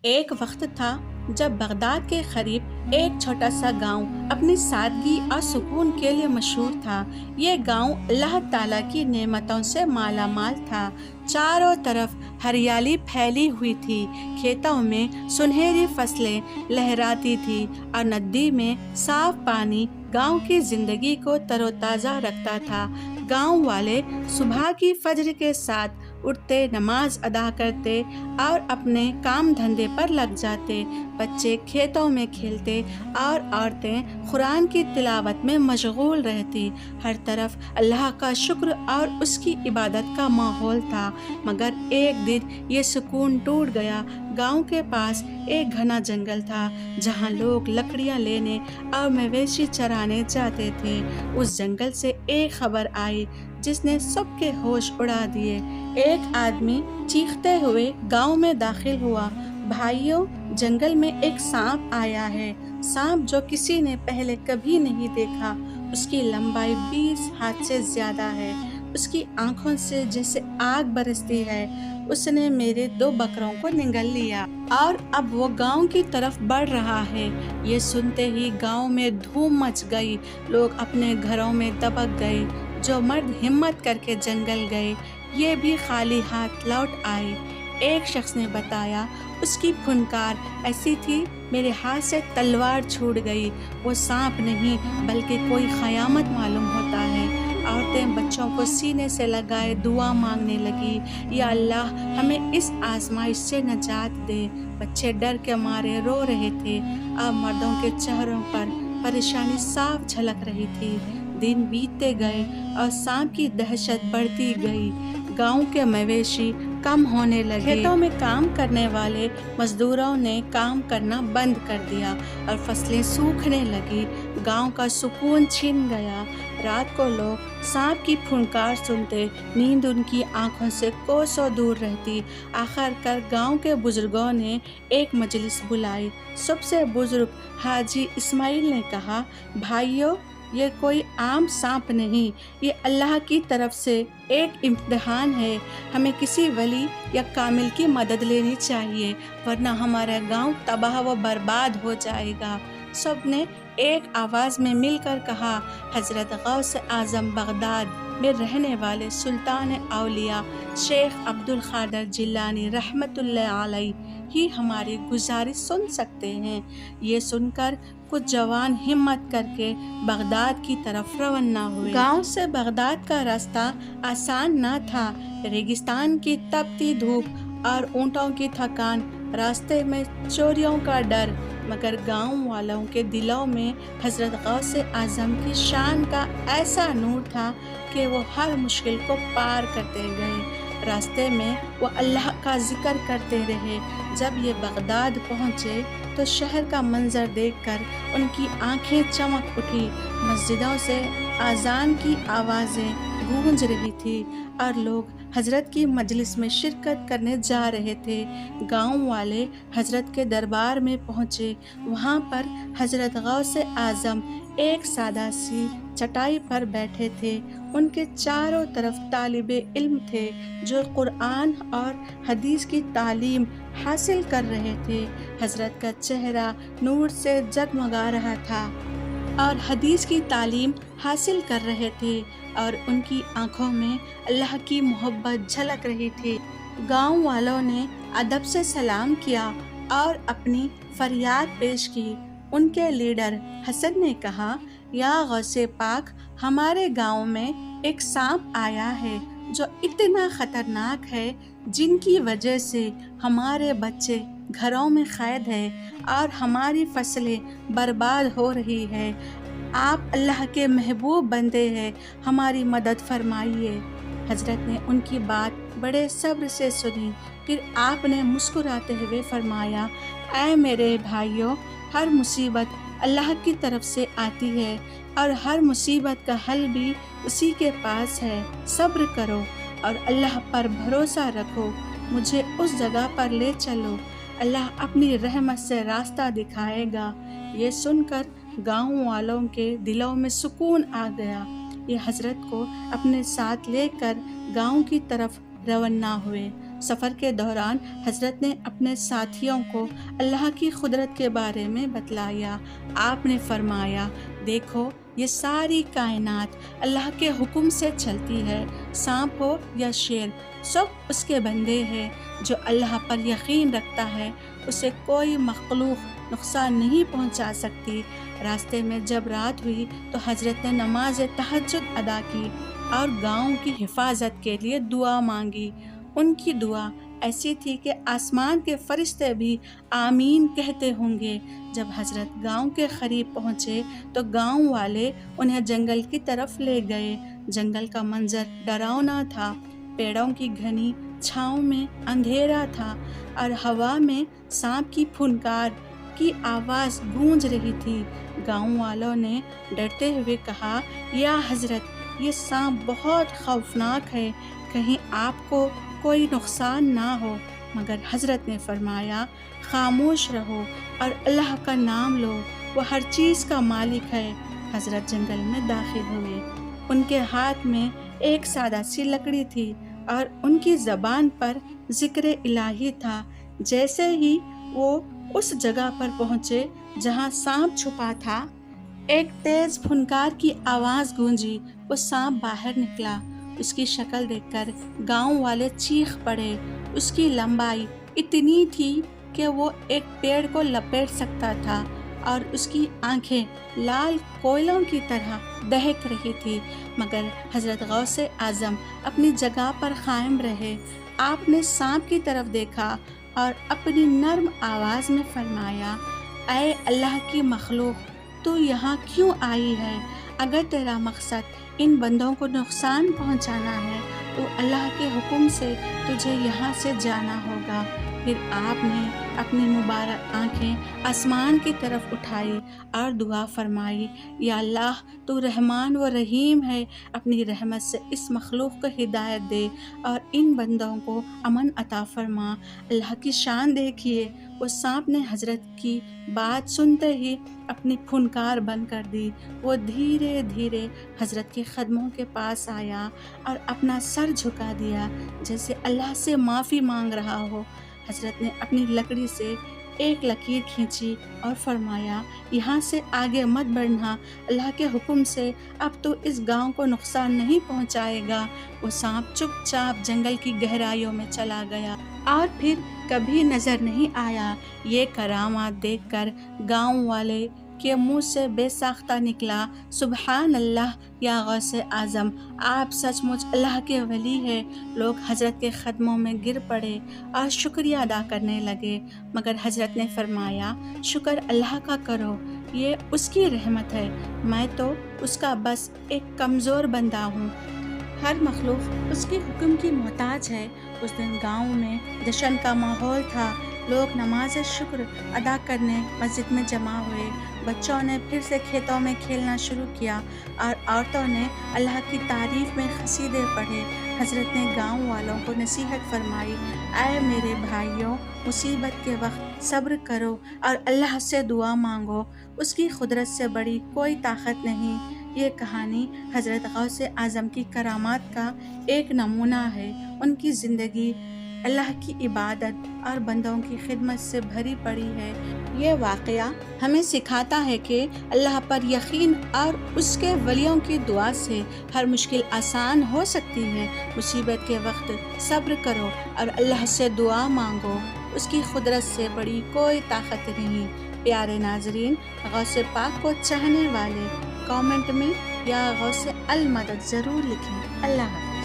ایک وقت تھا جب بغداد کے قریب ایک چھوٹا سا گاؤں اپنی سادگی اور سکون کے لیے مشہور تھا۔ یہ گاؤں اللہ تعالیٰ کی نعمتوں سے مالا مال تھا۔ چاروں طرف ہریالی پھیلی ہوئی تھی، کھیتوں میں سنہری فصلیں لہراتی تھی اور ندی میں صاف پانی گاؤں کی زندگی کو تر و تازہ رکھتا تھا۔ گاؤں والے صبح کی فجر کے ساتھ اٹھتے، نماز ادا کرتے اور اپنے کام دھندے پر لگ جاتے۔ بچے کھیتوں میں کھیلتے اور عورتیں قرآن کی تلاوت میں مشغول رہتی۔ ہر طرف اللہ کا شکر اور اس کی عبادت کا ماحول تھا۔ مگر ایک دن یہ سکون ٹوٹ گیا۔ گاؤں کے پاس ایک گھنا جنگل تھا جہاں لوگ لکڑیاں لینے اور مویشی چرانے جاتے تھے۔ اس جنگل سے ایک خبر آئی جس نے سب کے ہوش اڑا دیے۔ ایک آدمی چیختے ہوئے گاؤں میں داخل ہوا، بھائیوں، جنگل میں ایک سانپ آیا ہے۔ سانپ جو کسی نے پہلے کبھی نہیں دیکھا۔ اس کی لمبائی 20 ہاتھ سے زیادہ ہے۔ اس کی آنکھوں سے جیسے آگ برستی ہے۔ اس نے میرے 2 بکروں کو نگل لیا اور اب وہ گاؤں کی طرف بڑھ رہا ہے۔ یہ سنتے ہی گاؤں میں دھوم مچ گئی۔ لوگ اپنے گھروں میں دبک گئے۔ جو مرد ہمت کر کے جنگل گئے، یہ بھی خالی ہاتھ لوٹ آئے۔ ایک شخص نے بتایا، اس کی پھنکار ایسی تھی میرے ہاتھ سے تلوار چھوٹ گئی۔ وہ سانپ نہیں بلکہ کوئی قیامت معلوم ہوتا ہے۔ عورتیں بچوں کو سینے سے لگائے دعا مانگنے لگی، یا اللہ ہمیں اس آزمائش سے نجات دے۔ بچے ڈر کے مارے رو رہے تھے اور مردوں کے چہروں پر پریشانی صاف جھلک رہی تھی۔ دن بیتتے گئے اور سانپ کی دہشت بڑھتی گئی۔ گاؤں کے مویشی کم ہونے لگے۔ کھیتوں میں کام کرنے والے مزدوروں نے کام کرنا بند کر دیا اور فصلیں سوکھنے لگی۔ گاؤں کا سکون چھن گیا۔ رات کو لوگ سانپ کی پھنکار سنتے، نیند ان کی آنکھوں سے کوسوں دور رہتی۔ آخر کار گاؤں کے بزرگوں نے ایک مجلس بلائی۔ سب سے بزرگ حاجی اسماعیل نے کہا، بھائیوں، یہ کوئی عام سانپ نہیں، یہ اللہ کی طرف سے ایک امتحان ہے۔ ہمیں کسی ولی یا کامل کی مدد لینی چاہیے، ورنہ ہمارا گاؤں تباہ و برباد ہو جائے گا۔ سب نے ایک آواز میں مل کر کہا، حضرت غوث اعظم بغداد میں رہنے والے سلطان اولیاء شیخ عبد القادر جیلانی رحمۃ اللہ علیہ ہی ہماری گزارش سن سکتے ہیں۔ یہ سن کر کچھ جوان ہمت کر کے بغداد کی طرف روانہ ہوئے۔ گاؤں سے بغداد کا راستہ آسان نہ تھا۔ ریگستان کی تپتی دھوپ اور اونٹوں کی تھکان، راستے میں چوریوں کا ڈر، مگر گاؤں والوں کے دلوں میں حضرت غوث اعظم کی شان کا ایسا نور تھا کہ وہ ہر مشکل کو پار کرتے گئے۔ راستے میں وہ اللہ کا ذکر کرتے رہے۔ جب یہ بغداد پہنچے تو شہر کا منظر دیکھ کر ان کی آنکھیں چمک اٹھی۔ مسجدوں سے اذان کی آوازیں گونج رہی تھی اور لوگ حضرت کی مجلس میں شرکت کرنے جا رہے تھے۔ گاؤں والے حضرت کے دربار میں پہنچے۔ وہاں پر حضرت غوث اعظم ایک سادہ سی چٹائی پر بیٹھے تھے۔ ان کے چاروں طرف طالب علم تھے جو قرآن اور حدیث کی تعلیم حاصل کر رہے تھے۔ حضرت کا چہرہ نور سے جگمگا رہا تھا اور حدیث کی تعلیم حاصل کر رہے تھے اور ان کی آنکھوں میں اللہ کی محبت جھلک رہی تھی۔ گاؤں والوں نے ادب سے سلام کیا اور اپنی فریاد پیش کی۔ ان کے لیڈر حسن نے کہا، یا غوث پاک، ہمارے گاؤں میں ایک سانپ آیا ہے جو اتنا خطرناک ہے، جن کی وجہ سے ہمارے بچے گھروں میں قید ہیں اور ہماری فصلیں برباد ہو رہی ہیں۔ آپ اللہ کے محبوب بندے ہیں، ہماری مدد فرمائیے۔ حضرت نے ان کی بات بڑے صبر سے سنی، پھر آپ نے مسکراتے ہوئے فرمایا، اے میرے بھائیوں، ہر مصیبت اللہ کی طرف سے آتی ہے اور ہر مصیبت کا حل بھی اسی کے پاس ہے۔ صبر کرو اور اللہ پر بھروسہ رکھو۔ مجھے اس جگہ پر لے چلو، اللہ اپنی رحمت سے راستہ دکھائے گا۔ یہ سن کر گاؤں والوں کے دلوں میں سکون آ گیا۔ یہ حضرت کو اپنے ساتھ لے کر گاؤں کی طرف روانہ ہوئے۔ سفر کے دوران حضرت نے اپنے ساتھیوں کو اللہ کی قدرت کے بارے میں بتلایا۔ آپ نے فرمایا، دیکھو یہ ساری کائنات اللہ کے حکم سے چلتی ہے، سانپ ہو یا شیر سب اس کے بندے ہیں۔ جو اللہ پر یقین رکھتا ہے اسے کوئی مخلوق نقصان نہیں پہنچا سکتی۔ راستے میں جب رات ہوئی تو حضرت نے نماز تہجد ادا کی اور گاؤں کی حفاظت کے لیے دعا مانگی۔ ان کی دعا ایسی تھی کہ آسمان کے فرشتے بھی آمین کہتے ہوں گے۔ جب حضرت گاؤں کے قریب پہنچے تو گاؤں والے انہیں جنگل کی طرف لے گئے۔ جنگل کا منظر ڈراؤنا تھا، پیڑوں کی گھنی چھاؤں میں اندھیرا تھا اور ہوا میں سانپ کی پھنکار کی آواز گونج رہی تھی۔ گاؤں والوں نے ڈرتے ہوئے کہا، یا حضرت یہ سانپ بہت خوفناک ہے، کہیں آپ کو کوئی نقصان نہ ہو۔ مگر حضرت نے فرمایا، خاموش رہو اور اللہ کا نام لو، وہ ہر چیز کا مالک ہے۔ حضرت جنگل میں داخل ہوئے۔ ان کے ہاتھ میں ایک سادہ سی لکڑی تھی اور ان کی زبان پر ذکر الہی تھا۔ جیسے ہی وہ اس جگہ پر پہنچے جہاں سانپ چھپا تھا، ایک تیز پھنکار کی آواز گونجی۔ وہ سانپ باہر نکلا۔ اس کی شکل دیکھ کر گاؤں والے چیخ پڑے۔ اس کی لمبائی اتنی تھی کہ وہ ایک پیڑ کو لپیٹ سکتا تھا اور اس کی آنکھیں لال کوئلوں کی طرح دہک رہی تھی۔ مگر حضرت غوث اعظم اپنی جگہ پر قائم رہے۔ آپ نے سانپ کی طرف دیکھا اور اپنی نرم آواز میں فرمایا، اے اللہ کی مخلوق، تو یہاں کیوں آئی ہے؟ اگر تیرا مقصد ان بندوں کو نقصان پہنچانا ہے تو اللہ کے حکم سے تجھے یہاں سے جانا ہوگا۔ پھر آپ نے اپنی مبارک آنکھیں آسمان کی طرف اٹھائی اور دعا فرمائی، یا اللہ تو رحمان و رحیم ہے، اپنی رحمت سے اس مخلوق کو ہدایت دے اور ان بندوں کو امن عطا فرما۔ اللہ کی شان دیکھیے، وہ سانپ نے حضرت کی بات سنتے ہی اپنی پھنکار بند کر دی۔ وہ دھیرے دھیرے حضرت کے قدموں کے پاس آیا اور اپنا سر جھکا دیا جیسے اللہ سے معافی مانگ رہا ہو۔ حضرت نے اپنی لکڑی سے ایک لکیر کھینچی اور فرمایا، یہاں سے آگے مت بڑھنا، اللہ کے حکم سے اب تو اس گاؤں کو نقصان نہیں پہنچائے گا۔ وہ سانپ چپ چاپ جنگل کی گہرائیوں میں چلا گیا اور پھر کبھی نظر نہیں آیا۔ یہ کرامات دیکھ کر گاؤں والے کے منہ سے بے ساختہ نکلا، سبحان اللہ، یا غوث اعظم، آپ سچ مچ اللہ کے ولی ہیں۔ لوگ حضرت کے قدموں میں گر پڑے اور شکریہ ادا کرنے لگے، مگر حضرت نے فرمایا، شکر اللہ کا کرو، یہ اس کی رحمت ہے، میں تو اس کا بس ایک کمزور بندہ ہوں۔ ہر مخلوق اس کے حکم کی محتاج ہے۔ اس دن گاؤں میں جشن کا ماحول تھا۔ لوگ نماز شکر ادا کرنے مسجد میں جمع ہوئے۔ بچوں نے پھر سے کھیتوں میں کھیلنا شروع کیا اور عورتوں نے اللہ کی تعریف میں قصیدے پڑھے۔ حضرت نے گاؤں والوں کو نصیحت فرمائی، اے میرے بھائیوں، مصیبت کے وقت صبر کرو اور اللہ سے دعا مانگو، اس کی قدرت سے بڑی کوئی طاقت نہیں۔ یہ کہانی حضرت غوث اعظم کی کرامات کا ایک نمونہ ہے۔ ان کی زندگی اللہ کی عبادت اور بندوں کی خدمت سے بھری پڑی ہے۔ یہ واقعہ ہمیں سکھاتا ہے کہ اللہ پر یقین اور اس کے ولیوں کی دعا سے ہر مشکل آسان ہو سکتی ہے۔ مصیبت کے وقت صبر کرو اور اللہ سے دعا مانگو، اس کی قدرت سے بڑی کوئی طاقت نہیں۔ پیارے ناظرین، غوث پاک کو چاہنے والے کامنٹ میں یا غوث المدد ضرور لکھیں۔ اللہ حافظ۔